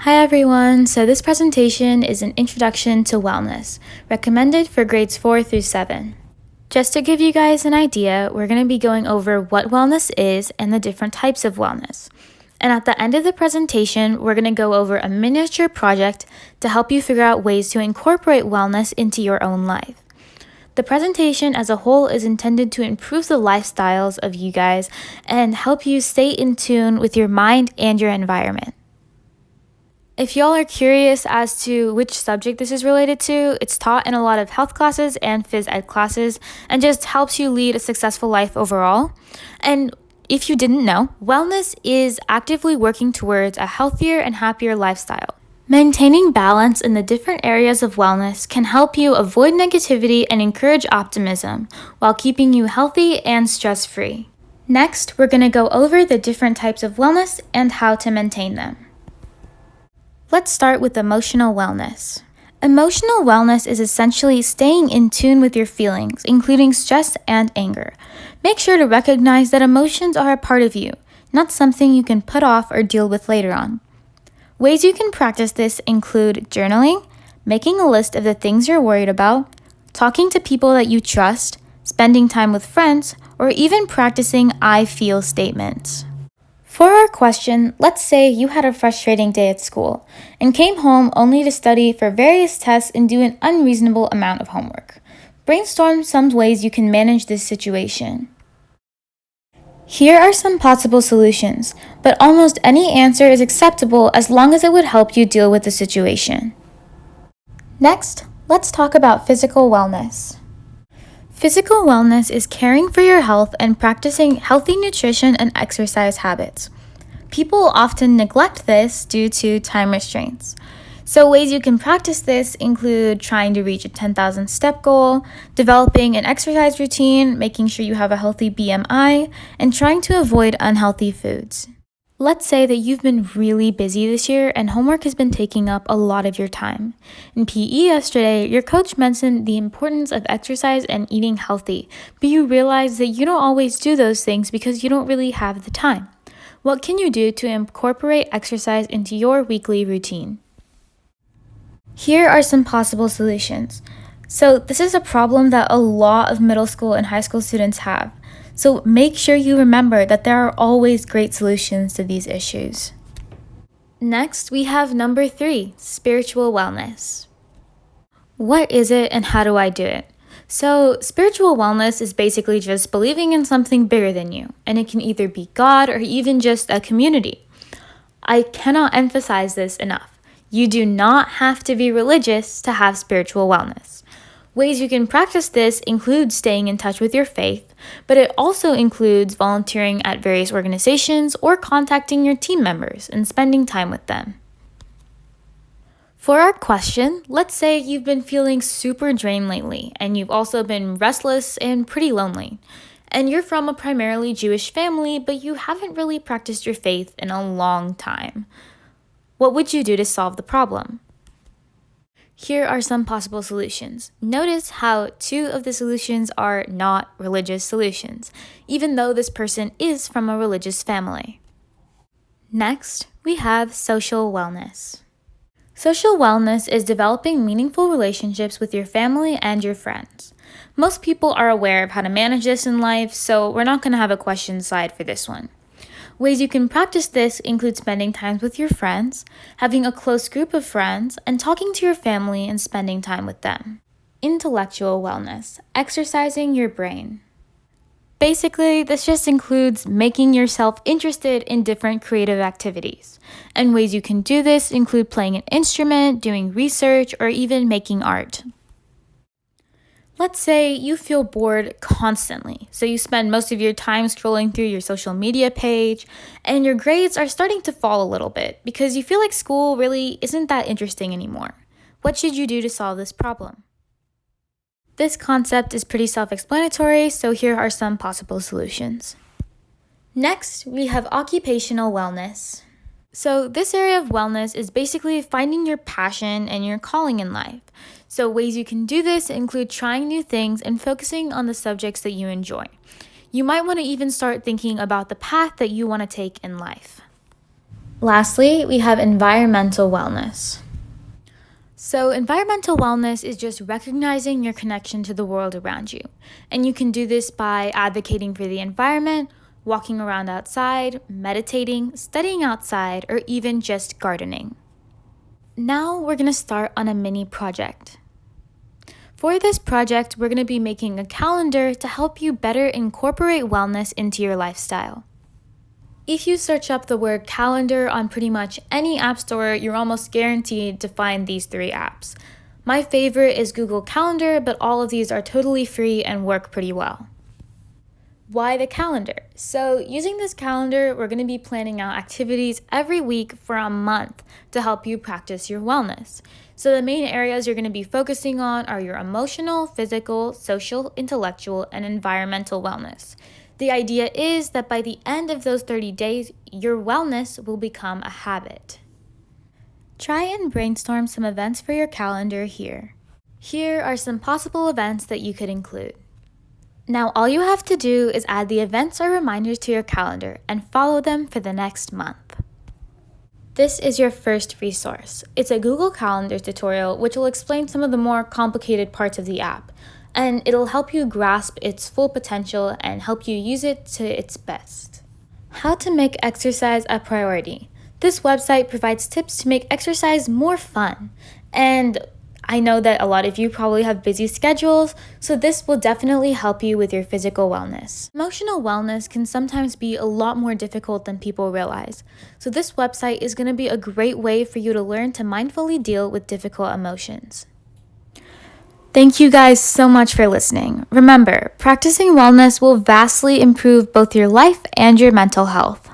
Hi everyone, so this presentation is an introduction to wellness, recommended for grades 4 through 7. Just to give you guys an idea, we're going to be going over what wellness is and the different types of wellness. And at the end of the presentation, we're going to go over a miniature project to help you figure out ways to incorporate wellness into your own life. The presentation as a whole is intended to improve the lifestyles of you guys and help you stay in tune with your mind and your environment. If y'all are curious as to which subject this is related to, it's taught in a lot of health classes and phys ed classes and just helps you lead a successful life overall. And if you didn't know, wellness is actively working towards a healthier and happier lifestyle. Maintaining balance in the different areas of wellness can help you avoid negativity and encourage optimism while keeping you healthy and stress-free. Next, we're going to go over the different types of wellness and how to maintain them. Let's start with emotional wellness. Emotional wellness is essentially staying in tune with your feelings, including stress and anger. Make sure to recognize that emotions are a part of you, not something you can put off or deal with later on. Ways you can practice this include journaling, making a list of the things you're worried about, talking to people that you trust, spending time with friends, or even practicing I feel statements. For our question, let's say you had a frustrating day at school and came home only to study for various tests and do an unreasonable amount of homework. Brainstorm some ways you can manage this situation. Here are some possible solutions, but almost any answer is acceptable as long as it would help you deal with the situation. Next, let's talk about physical wellness. Physical wellness is caring for your health and practicing healthy nutrition and exercise habits. People often neglect this due to time restraints. So ways you can practice this include trying to reach a 10,000 step goal, developing an exercise routine, making sure you have a healthy BMI, and trying to avoid unhealthy foods. Let's say that you've been really busy this year and homework has been taking up a lot of your time. In PE yesterday, your coach mentioned the importance of exercise and eating healthy, but you realize that you don't always do those things because you don't really have the time. What can you do to incorporate exercise into your weekly routine? Here are some possible solutions. So this is a problem that a lot of middle school and high school students have. So make sure you remember that there are always great solutions to these issues. Next, we have number 3, spiritual wellness. What is it and how do I do it? So spiritual wellness is basically just believing in something bigger than you, and it can either be God or even just a community. I cannot emphasize this enough. You do not have to be religious to have spiritual wellness. Ways you can practice this include staying in touch with your faith, but it also includes volunteering at various organizations or contacting your team members and spending time with them. For our question, let's say you've been feeling super drained lately and you've also been restless and pretty lonely. And you're from a primarily Jewish family, but you haven't really practiced your faith in a long time. What would you do to solve the problem? Here are some possible solutions. Notice how 2 of the solutions are not religious solutions, even though this person is from a religious family. Next, we have social wellness. Social wellness is developing meaningful relationships with your family and your friends. Most people are aware of how to manage this in life, so we're not going to have a question side for this one. Ways you can practice this include spending time with your friends, having a close group of friends, and talking to your family and spending time with them. Intellectual wellness, exercising your brain. Basically, this just includes making yourself interested in different creative activities. And ways you can do this include playing an instrument, doing research, or even making art. Let's say you feel bored constantly, so you spend most of your time scrolling through your social media page, and your grades are starting to fall a little bit because you feel like school really isn't that interesting anymore. What should you do to solve this problem? This concept is pretty self-explanatory, so here are some possible solutions. Next, we have occupational wellness. So this area of wellness is basically finding your passion and your calling in life. So ways you can do this include trying new things and focusing on the subjects that you enjoy. You might want to even start thinking about the path that you want to take in life. Lastly, we have environmental wellness. So, environmental wellness is just recognizing your connection to the world around you. And you can do this by advocating for the environment, walking around outside, meditating, studying outside, or even just gardening. Now, we're going to start on a mini project. For this project, we're going to be making a calendar to help you better incorporate wellness into your lifestyle. If you search up the word calendar on pretty much any app store, you're almost guaranteed to find these 3 apps. My favorite is Google Calendar, but all of these are totally free and work pretty well. Why the calendar? So using this calendar, we're going to be planning out activities every week for a month to help you practice your wellness. So the main areas you're going to be focusing on are your emotional, physical, social, intellectual, and environmental wellness. The idea is that by the end of those 30 days, your wellness will become a habit. Try and brainstorm some events for your calendar here. Here are some possible events that you could include. Now, all you have to do is add the events or reminders to your calendar and follow them for the next month. This is your first resource. It's a Google Calendar tutorial which will explain some of the more complicated parts of the app, and it'll help you grasp its full potential and help you use it to its best. How to make exercise a priority. This website provides tips to make exercise more fun, and I know that a lot of you probably have busy schedules, so this will definitely help you with your physical wellness. Emotional wellness can sometimes be a lot more difficult than people realize, so this website is going to be a great way for you to learn to mindfully deal with difficult emotions. Thank you guys so much for listening. Remember, practicing wellness will vastly improve both your life and your mental health.